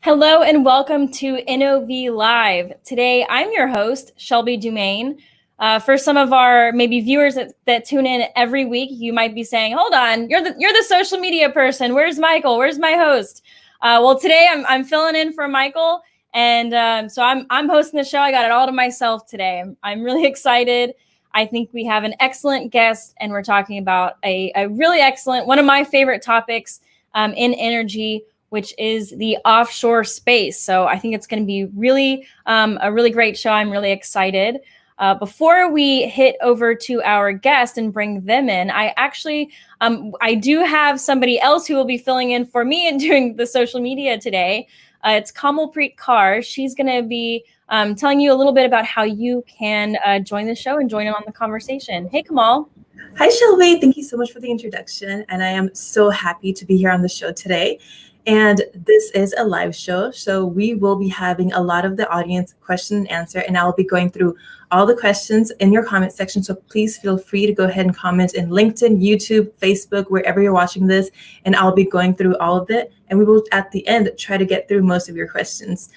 Hello and welcome to NOV Live. Today, I'm your host, Shelby Dumaine. For some of our maybe viewers that tune in every week, you might be saying, "Hold on, you're the social media person. Where's Michael? Where's my host?" Well, today I'm filling in for Michael, and so I'm hosting the show. I got it all to myself today. I'm really excited. I think we have an excellent guest, and we're talking about a really excellent, one of my favorite topics in energy, which is the offshore space. So I think it's going to be really a really great show. I'm really excited. Before we hit over to our guest and bring them in, I do have somebody else who will be filling in for me and doing the social media today. It's Kamalpreet Kaur. She's going to be telling you a little bit about how you can join the show and join in on the conversation. Hey, Kamal. Hi, Shelby. Thank you so much for the introduction. And I am so happy to be here on the show today. And this is a live show, so we will be having a lot of the audience question and answer, and I'll be going through all the questions in your comment section. So please feel free to go ahead and comment in LinkedIn, YouTube, Facebook, wherever you're watching this, and I'll be going through all of it. And we will, at the end, try to get through most of your questions.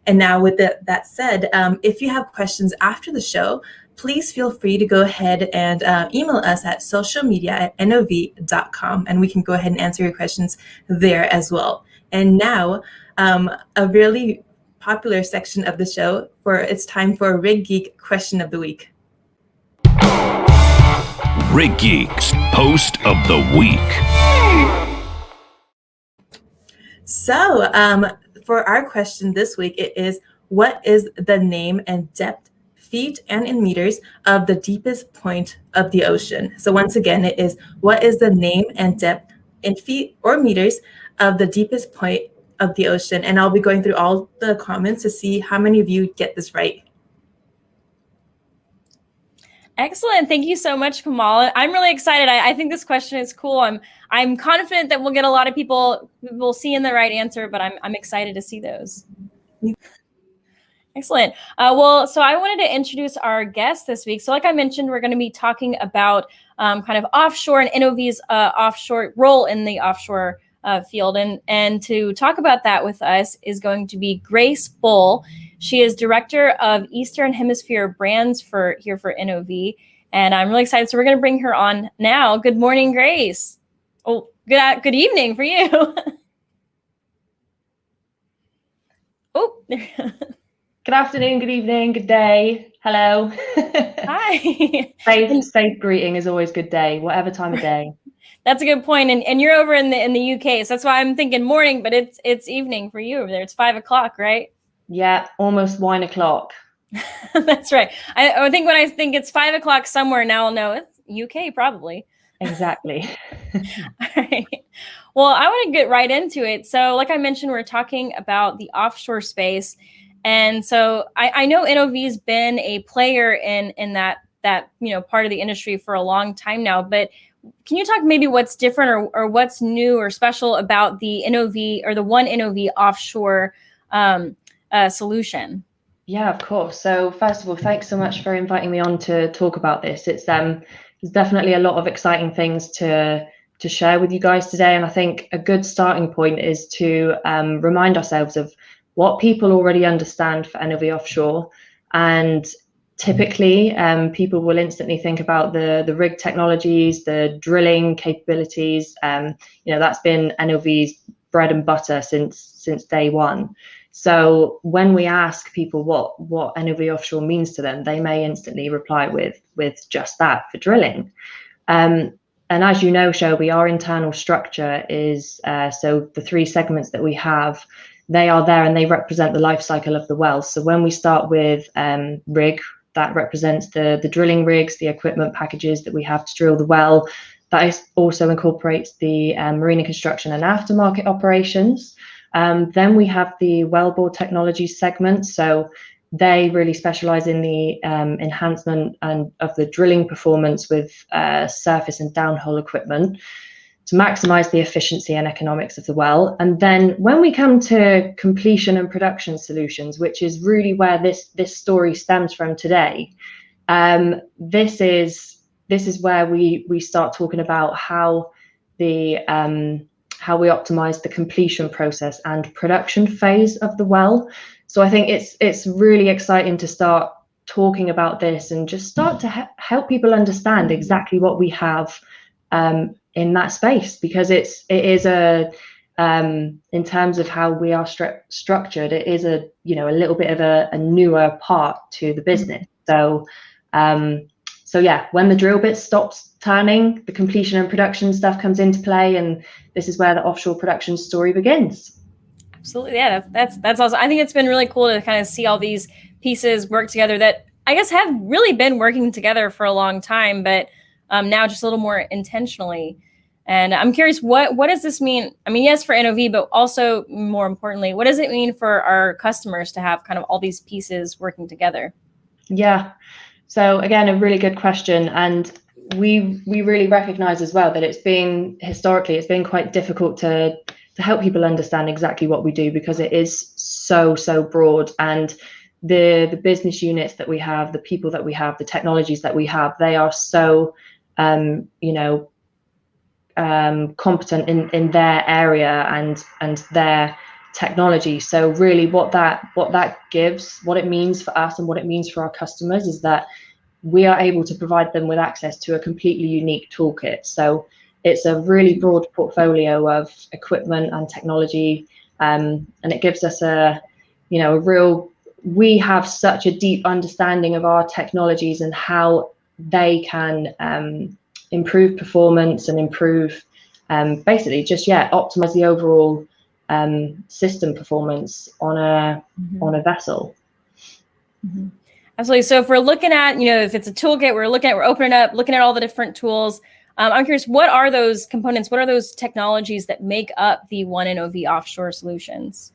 And now with that said, if you have questions after the show, please feel free to go ahead and email us at socialmedia@nov.com, and we can go ahead and answer your questions there as well. And now, a really popular section of the show, it's time for Rig Geek Question of the Week. Rig Geek's Post of the Week. So, for our question this week, it is, what is the name and depth, feet and in meters, of the deepest point of the ocean? So once again, it is, what is the name and depth in feet or meters of the deepest point of the ocean? And I'll be going through all the comments to see how many of you get this right. Excellent. Thank you so much, Kamal. I'm really excited. I think this question is cool. I'm confident that we'll get a lot of people will see in the right answer, but I'm excited to see those. Excellent. So I wanted to introduce our guest this week. So like I mentioned, we're going to be talking about kind of offshore and NOV's offshore role in the offshore field. And to talk about that with us is going to be Grace Bull. She is Director of Eastern Hemisphere Brands here for NOV. And I'm really excited. So we're going to bring her on now. Good morning, Grace. Oh, good evening for you. Oh, Good afternoon, good evening, good day. Hello. Hi. Safe greeting is always good day, whatever time of day. That's a good point. And you're over in the UK, so that's why I'm thinking morning, but it's evening for you over there. It's 5 o'clock, right? Yeah, almost 1 o'clock. That's right. I think when I think it's 5 o'clock somewhere, now I'll know it's UK probably. Exactly. All right. Well, I want to get right into it. So like I mentioned, we're talking about the offshore space. And so I know NOV's been a player in that part of the industry for a long time now, but can you talk maybe what's different or what's new or special about the NOV or the One NOV Offshore solution? Yeah, of course. So first of all, thanks so much for inviting me on to talk about this. There's definitely a lot of exciting things to share with you guys today. And I think a good starting point is to remind ourselves of what people already understand for NOV Offshore. And typically, people will instantly think about the rig technologies, the drilling capabilities. That's been NOV's bread and butter since day one. So when we ask people what NOV Offshore means to them, they may instantly reply with just that, for drilling. And as you know, Shelby, our internal structure is so the three segments that we have, they are there and they represent the life cycle of the well. So when we start with rig, that represents the drilling rigs, the equipment packages that we have to drill the well. That also incorporates the marine and construction and aftermarket operations. Then we have the wellbore technology segment. So they really specialize in the enhancement of the drilling performance with surface and downhole equipment to maximize the efficiency and economics of the well. And then when we come to completion and production solutions, which is really where this story stems from today, this is where we start talking about how the how we optimize the completion process and production phase of the well. So I think it's really exciting to start talking about this and just start to help people understand exactly what we have in that space, because it is a in terms of how we are structured, it is a little bit of a newer part to the business. So yeah, when the drill bit stops turning, the completion and production stuff comes into play, and this is where the offshore production story begins. Absolutely, yeah, that's awesome. I think it's been really cool to kind of see all these pieces work together that I guess have really been working together for a long time, but now just a little more intentionally. And I'm curious, what does this mean? I mean, yes, for NOV, but also more importantly, what does it mean for our customers to have kind of all these pieces working together? Yeah. So again, a really good question. And we really recognize as well that historically it's been quite difficult to help people understand exactly what we do, because it is so broad, and the business units that we have, the people that we have, the technologies that we have, they are so competent in their area and their technology. So really what that gives, what it means for us and what it means for our customers, is that we are able to provide them with access to a completely unique toolkit. So it's a really broad portfolio of equipment and technology, and it gives us we have such a deep understanding of our technologies and how they can improve performance and improve basically just optimize the overall system performance on a vessel. Mm-hmm. Absolutely. So if we're looking at, if it's a toolkit, we're opening up, looking at all the different tools. I'm curious, what are those components? What are those technologies that make up the One NOV Offshore solutions?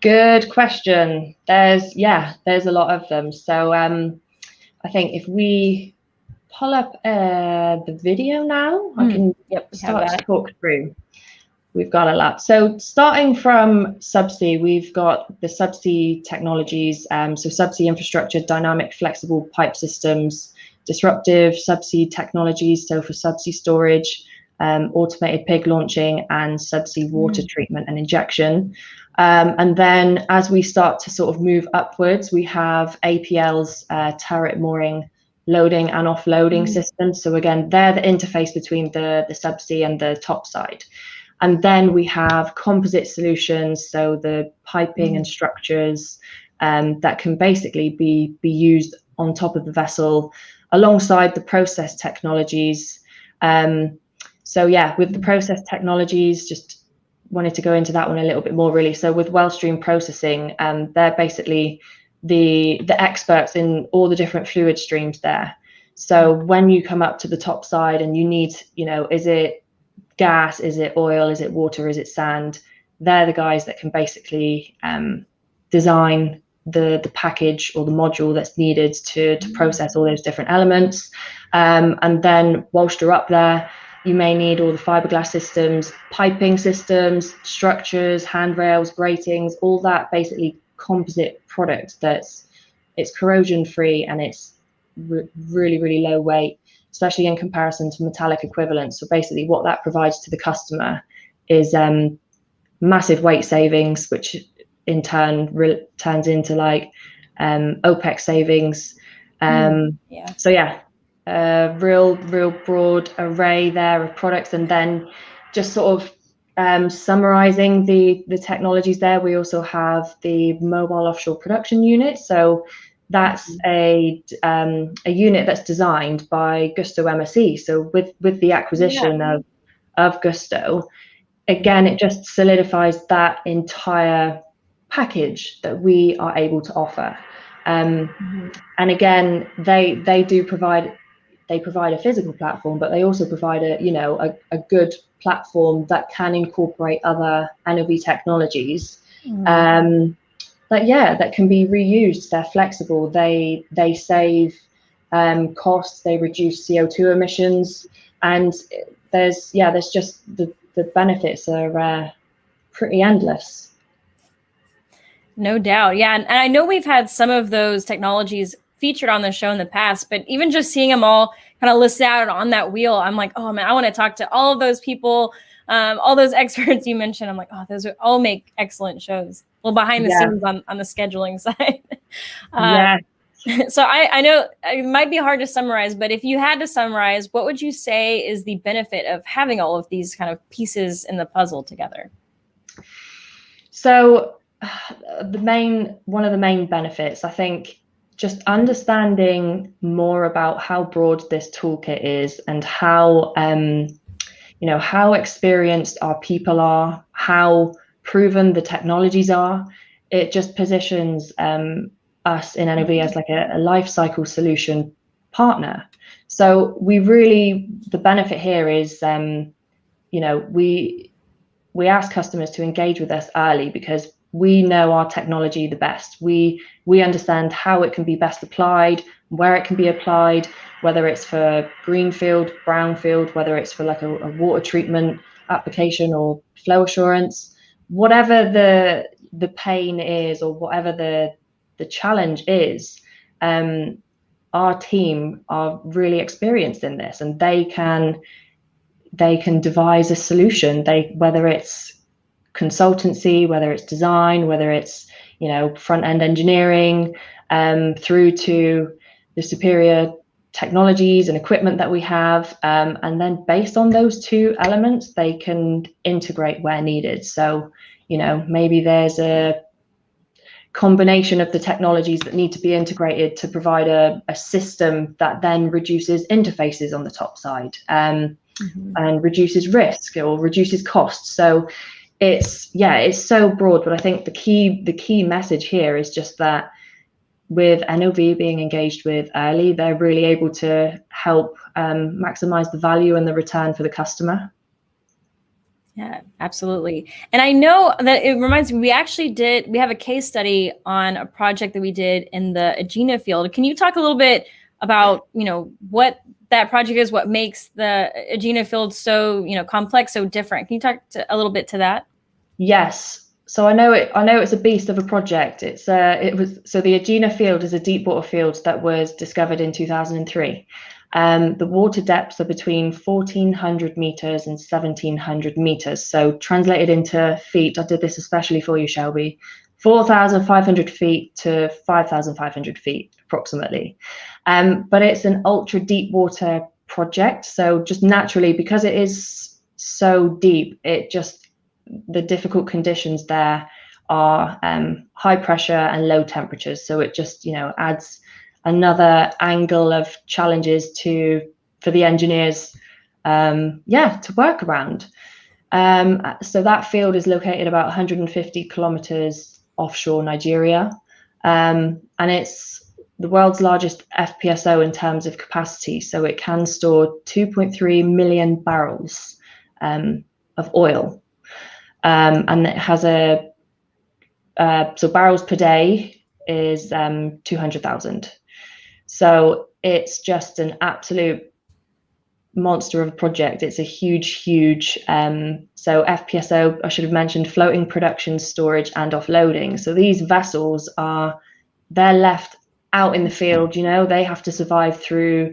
Good question. There's a lot of them. So I think if we pull up the video now, I can start to talk through. We've got a lot. So starting from subsea, we've got the subsea technologies. So subsea infrastructure, dynamic flexible pipe systems, disruptive subsea technologies. So for subsea storage, automated pig launching, and subsea water treatment and injection. And then as we start to sort of move upwards, we have APL's turret mooring, loading and offloading systems. So again, they're the interface between the subsea and the top side. And then we have composite solutions, so the piping and structures that can basically be used on top of the vessel alongside the process technologies. So yeah, with the process technologies, just wanted to go into that one a little bit more really. So with well stream processing, they're basically the experts in all the different fluid streams there. So when you come up to the top side and you need, is it gas, is it oil, is it water, is it sand, they're the guys that can basically design the package or the module that's needed to process all those different elements. And then whilst you're up there, you may need all the fiberglass systems, piping systems, structures, handrails, gratings, all that basically composite product it's corrosion free, and it's really low weight, especially in comparison to metallic equivalents. So basically what that provides to the customer is massive weight savings, which in turn turns into like OPEX savings. So yeah, real broad array there of products. And then just sort of summarizing the technologies there, we also have the mobile offshore production unit. So that's a unit that's designed by Gusto MSE. So with the acquisition of Gusto, again, it just solidifies that entire package that we are able to offer. And again, they provide a physical platform, but they also provide a good platform that can incorporate other NOV technologies. That can be reused. They're flexible. They save costs. They reduce CO2 emissions, and there's just the benefits are pretty endless. No doubt. Yeah. And I know we've had some of those technologies featured on the show in the past, but even just seeing them all kind of listed out on that wheel, I'm like, oh man, I want to talk to all of those people all those experts you mentioned. I'm like, oh, those would all make excellent shows. Well, behind the scenes on the scheduling side. Yeah. So I know it might be hard to summarize, but if you had to summarize, what would you say is the benefit of having all of these kind of pieces in the puzzle together? So one of the main benefits, I think, just understanding more about how broad this toolkit is and how how experienced our people are, how proven the technologies are. It just positions us in NOV as like a life cycle solution partner. So the benefit here is, we ask customers to engage with us early because we know our technology the best. We understand how it can be best applied, where it can be applied, whether it's for greenfield, brownfield, whether it's for like a water treatment application or flow assurance, whatever the pain is or whatever the challenge is. Our team are really experienced in this, and they can devise a solution. Whether it's consultancy, whether it's design, whether it's front end engineering, through to the superior technologies and equipment that we have, and then based on those two elements, they can integrate where needed. So maybe there's a combination of the technologies that need to be integrated to provide a system that then reduces interfaces on the top side, and reduces risk or reduces costs. So it's so broad, but I think the key message here is just that with NOV being engaged with early, they're really able to help maximize the value and the return for the customer. Yeah, absolutely. And I know that it reminds me, we have a case study on a project that we did in the Ajina Field. Can you talk a little bit about, what that project is, what makes the Ajina Field so, complex, so different? Can you talk a little bit to that? Yes. So I know it's a beast of a project. So the Ajina Field is a deep water field that was discovered in 2003. The water depths are between 1,400 meters and 1,700 meters. So translated into feet, I did this especially for you, Shelby, 4,500 feet to 5,500 feet approximately. But it's an ultra deep water project. So just naturally, because it is so deep, the difficult conditions there are high pressure and low temperatures. So it just, adds another angle of challenges for the engineers, to work around. So that field is located about 150 kilometers offshore Nigeria, and it's the world's largest FPSO in terms of capacity. So it can store 2.3 million barrels of oil, and it has so barrels per day is 200,000. So it's just an absolute monster of a project. It's a huge so FPSO, I should have mentioned, floating production, storage and offloading. So these vessels they're left out in the field. They have to survive through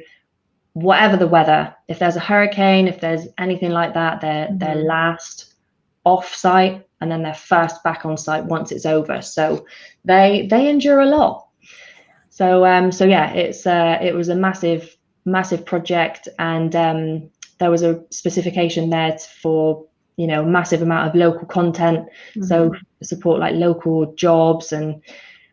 whatever the weather. If there's a hurricane, if there's anything like that, they're last off site and then they're first back on site once it's over. So they endure a lot. So it was a massive project, and there was a specification there for massive amount of local content, so support like local jobs and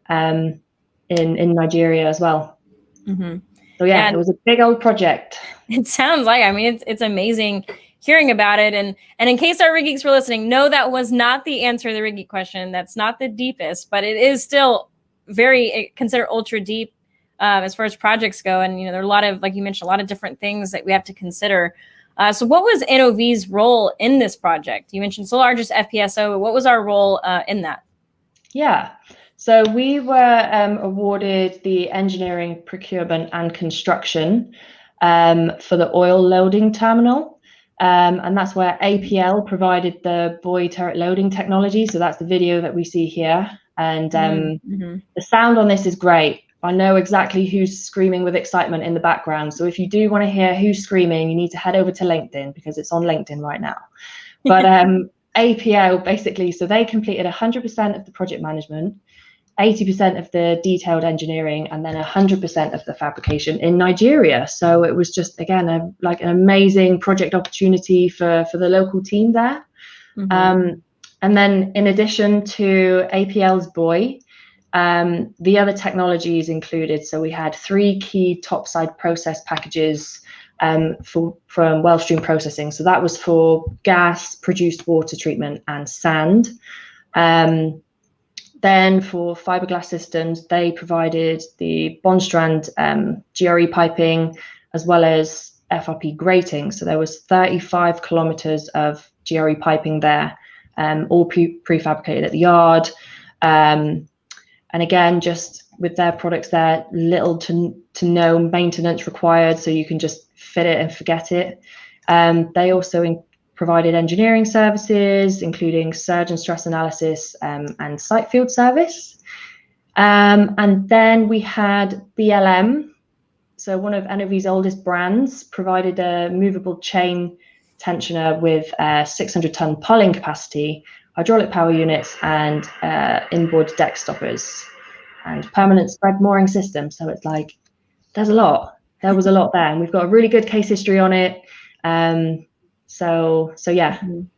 in Nigeria as well. So it was a big old project. It sounds like, it's amazing hearing about it. And in case our Rig Geeks were listening, no, that was not the answer to the Rig Geek question. That's not the deepest, but it is still very considered ultra deep as far as projects go. And there are a lot of, like you mentioned, a lot of different things that we have to consider. So what was NOV's role in this project? You mentioned it's the largest FPSO. What was our role in that? Yeah, so we were awarded the engineering, procurement and construction for the oil loading terminal. And that's where APL provided the buoy turret loading technology. So that's the video that we see here. And the sound on this is great. I know exactly who's screaming with excitement in the background. So if you do want to hear who's screaming, you need to head over to LinkedIn because it's on LinkedIn right now. But APL basically, so they completed 100% of the project management, 80% of the detailed engineering, and then 100% of the fabrication in Nigeria. So it was just, again, an amazing project opportunity for the local team there. And then in addition to APL's buoy, the other technologies included, so we had 3 key topside process packages from well stream processing. So that was for gas, produced water treatment, and sand. Then for fiberglass systems, they provided the bond strand GRE piping as well as FRP grating. So there was 35 kilometers of GRE piping there, all prefabricated at the yard. And again, just with their products there, little to no maintenance required, so you can just fit it and forget it. They also provided engineering services, including surge and stress analysis and site field service. And then we had BLM, so one of NOV's oldest brands, provided a movable chain tensioner with 600-ton pulling capacity, hydraulic power units, and inboard deck stoppers, and permanent spread mooring system. So it's like, there's a lot. There was a lot there, and we've got a really good case history on it. So yeah. And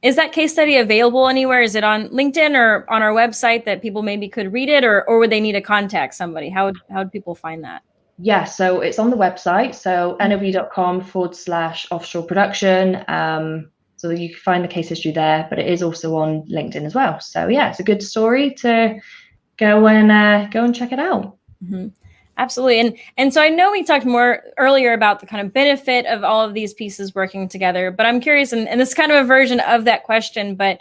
is that case study available anywhere? Is it on LinkedIn or on our website that people maybe could read it, or would they need to contact somebody? How would people find that? Yeah, so it's on the website, so nov.com/offshore production. So you can find the case history there, but it is also on LinkedIn as well. So yeah, it's a good story to go and check it out. Absolutely. And so I know we talked more earlier about the kind of benefit of all of these pieces working together, but I'm curious, and this is kind of a version of that question, but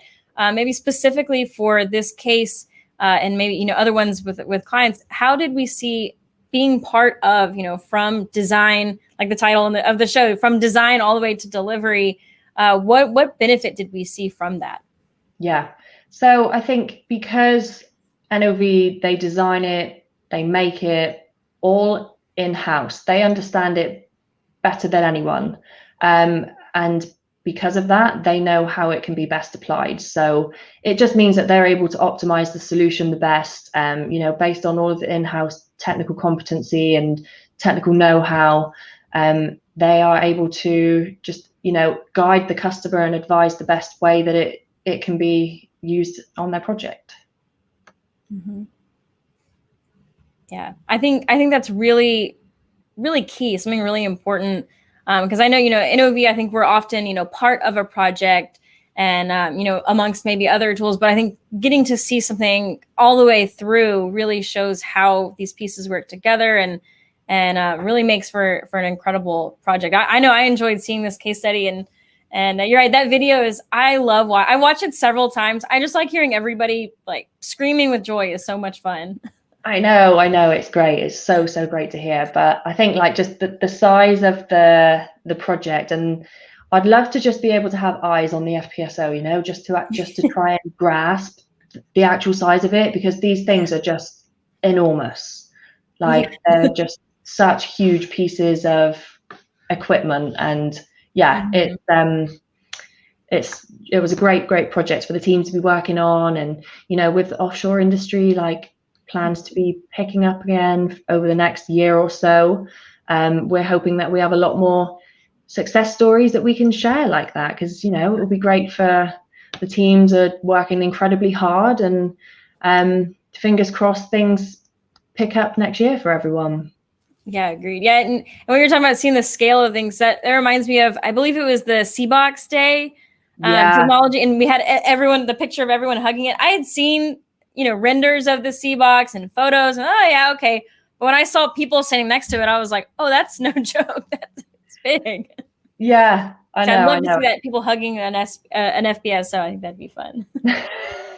maybe specifically for this case and maybe, other ones with clients, how did we see being part of, from design, like the title of the show, from design all the way to delivery, what benefit did we see from that? Yeah. So I think because NOV, they design it, they make it all in-house, they understand it better than anyone. And because of that, they know how it can be best applied. So it just means that they're able to optimize the solution the best, based on all of the in-house technical competency and technical know-how. They are able to just, guide the customer and advise the best way that it can be used on their project. Yeah, I think that's really, really key, something really important, because I know, NOV, I think we're often, part of a project and, amongst maybe other tools, but I think getting to see something all the way through really shows how these pieces work together and really makes for an incredible project. I know I enjoyed seeing this case study, and you're right, that video is, I watched it several times. I just like hearing everybody like screaming with joy. Is so much fun. I know, it's great. It's so great to hear. But I think like just the size of the project, and I'd love to just be able to have eyes on the FPSO, just to try and grasp the actual size of it, because these things are just enormous. Like they're just such huge pieces of equipment, and it was a great project for the team to be working on. And with the offshore industry, like plans to be picking up again over the next year or so, we're hoping that we have a lot more success stories that we can share like that, because it will be great for the teams are working incredibly hard, and fingers crossed things pick up next year for everyone. Yeah, agreed. Yeah, and when you're talking about seeing the scale of things, that reminds me of, I believe it was the Seabox Day technology, and we had the picture of everyone hugging it. I had seen renders of the Seabox and photos, and okay. But when I saw people sitting next to it, I was like, oh, that's no joke. It's big. Yeah, I know. I'd love to see that, people hugging an FPS. So I think that'd be fun.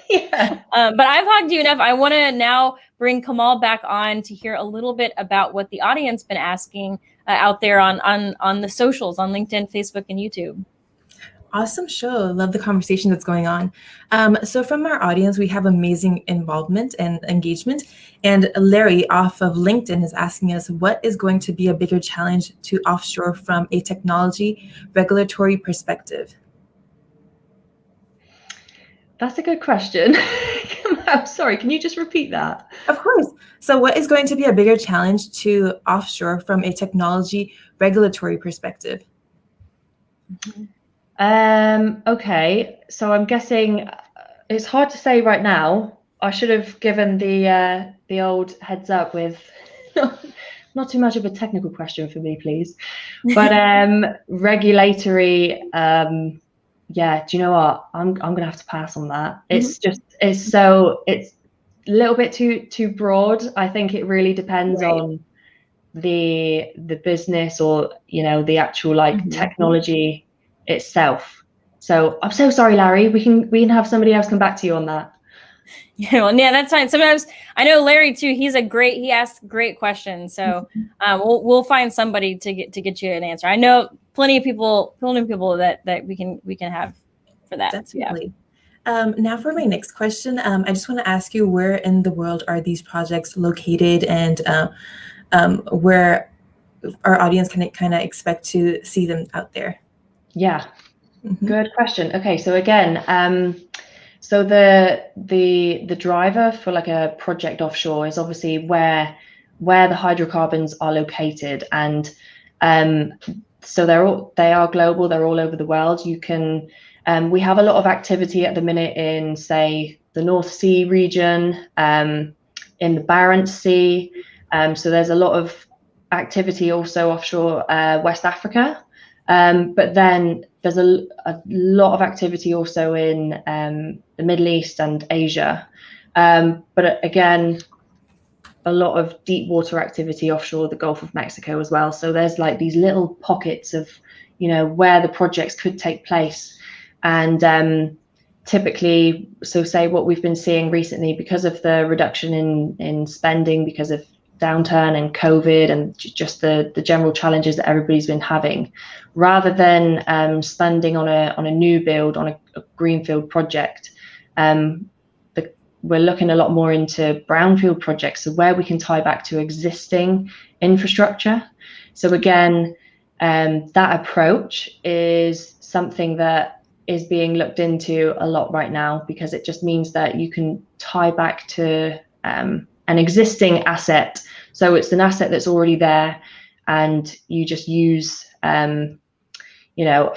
Yeah. But I've hugged you enough. I want to now bring Kamal back on to hear a little bit about what the audience been asking out there on the socials, on LinkedIn, Facebook, and YouTube. Awesome show. Love the conversation that's going on. So from our audience, we have amazing involvement and engagement. And Larry off of LinkedIn is asking us, what is going to be a bigger challenge to offshore from a technology regulatory perspective? That's a good question. I'm sorry, can you just repeat that? Of course. So what is going to be a bigger challenge to offshore from a technology regulatory perspective? Okay, so I'm guessing it's hard to say right now. I should have given the old heads up with not too much of a technical question for me, please. But regulatory, yeah, do you know what? I'm gonna have to pass on that. It's just it's a little bit too broad. I think it really depends on the business, or the actual technology itself. So I'm so sorry, Larry. We can have somebody else come back to you on that. Yeah, well, yeah, that's fine. Sometimes I know Larry too. He asks great questions. So we'll find somebody to get you an answer. I know plenty of people that we can have for that. Definitely. So, yeah. Now for my next question, I just want to ask you, where in the world are these projects located, and where our audience can kind of expect to see them out there? Yeah, good question. Okay, so again, so the driver for like a project offshore is obviously where the hydrocarbons are located, and so they are global. They're all over the world. You can we have a lot of activity at the minute in, say, the North Sea region, in the Barents Sea. So there's a lot of activity also offshore West Africa. But then there's a lot of activity also in the Middle East and Asia. But again, a lot of deep water activity offshore the Gulf of Mexico as well. So there's like these little pockets of, where the projects could take place. And typically, so say what we've been seeing recently, because of the reduction in spending, because of downturn and COVID and just the general challenges that everybody's been having, rather than spending on a new build, on a greenfield project, we're looking a lot more into brownfield projects, so where we can tie back to existing infrastructure. So again, that approach is something that is being looked into a lot right now, because it just means that you can tie back to an existing asset. So it's an asset that's already there, and you just use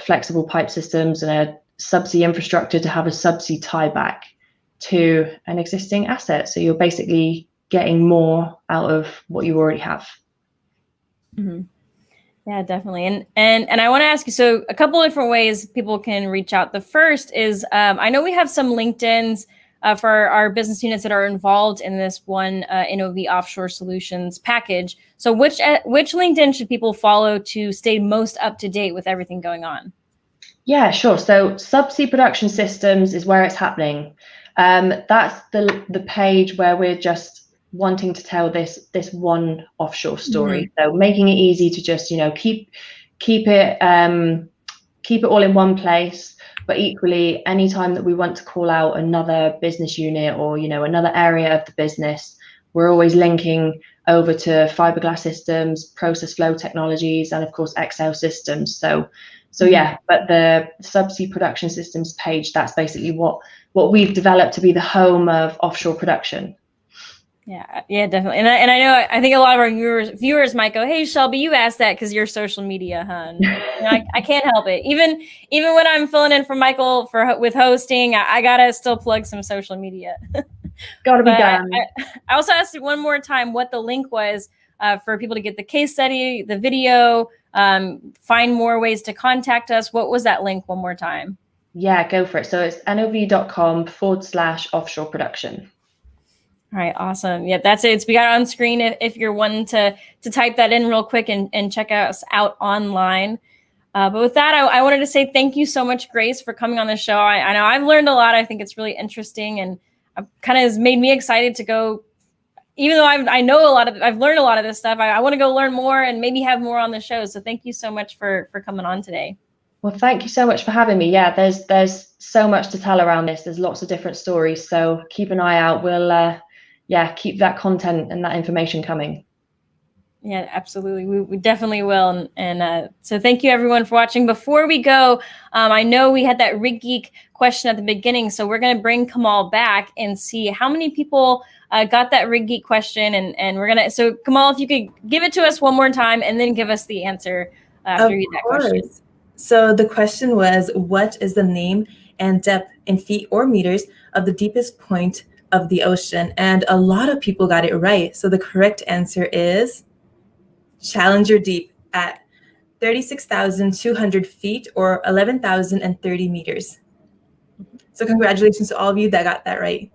flexible pipe systems and a subsea infrastructure to have a subsea tie back to an existing asset. So you're basically getting more out of what you already have. Yeah, definitely. And I want to ask you, so a couple of different ways people can reach out. The first is, I know we have some LinkedIns for our business units that are involved in this One NOV Offshore Solutions package. So which LinkedIn should people follow to stay most up to date with everything going on? Yeah, sure. So Subsea Production Systems is where it's happening. That's the page where we're just wanting to tell this one offshore story. So making it easy to just keep it all in one place. But equally, anytime that we want to call out another business unit or another area of the business, we're always linking over to fiberglass systems, process flow technologies, and of course Excel systems. So yeah, but the Subsea Production Systems page, that's basically what we've developed to be the home of offshore production. Yeah, definitely. And I know, I think a lot of our viewers might go, "Hey, Shelby, you asked that because you're social media, hun." I can't help it. Even when I'm filling in for Michael with hosting, I gotta still plug some social media. Gotta be done. I also asked one more time what the link was for people to get the case study, the video, find more ways to contact us. What was that link one more time? Yeah, go for it. So it's nov.com/offshore production. All right, awesome. Yeah, that's it. We got it on screen if you're wanting to type that in real quick and check us out online. But with that, I wanted to say thank you so much, Grace, for coming on the show. I know I've learned a lot. I think it's really interesting, and kind of has made me excited to go. Even though I know I've learned a lot of this stuff. I want to go learn more and maybe have more on the show. So thank you so much for coming on today. Well, thank you so much for having me. Yeah, there's so much to tell around this. There's lots of different stories. So keep an eye out. We'll keep that content and that information coming. Yeah, absolutely. We definitely will. And so thank you everyone for watching. Before we go, I know we had that Rig Geek question at the beginning, so we're going to bring Kamal back and see how many people got that Rig Geek question. And we're going to, so Kamal, if you could give it to us one more time and then give us the answer after you get that question. So the question was, what is the name and depth in feet or meters of the deepest point of the ocean? And a lot of people got it right. So the correct answer is Challenger Deep at 36,200 feet or 11,030 meters. So congratulations to all of you that got that right.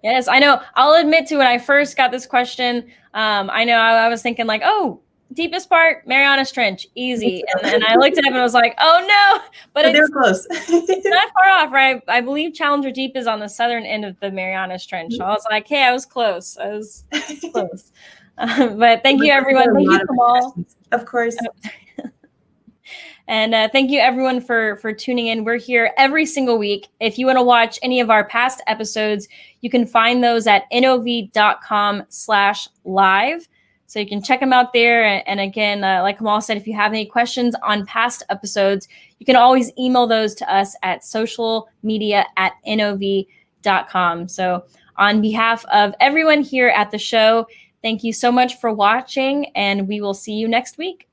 Yes, I know. I'll admit to when I first got this question, I know I was thinking like, oh, deepest part, Marianas Trench, easy. And I looked it up and I was like, oh no, but they were close. It's not far off, right? I believe Challenger Deep is on the southern end of the Marianas Trench. So I was like, hey, I was close. I was close. But thank you, everyone. Thank you, Kamal. Of course. And thank you, everyone, for tuning in. We're here every single week. If you want to watch any of our past episodes, you can find those at nov.com/live. So you can check them out there. And again, like Kamal said, if you have any questions on past episodes, you can always email those to us at socialmedia@nov.com. So on behalf of everyone here at the show, thank you so much for watching, and we will see you next week.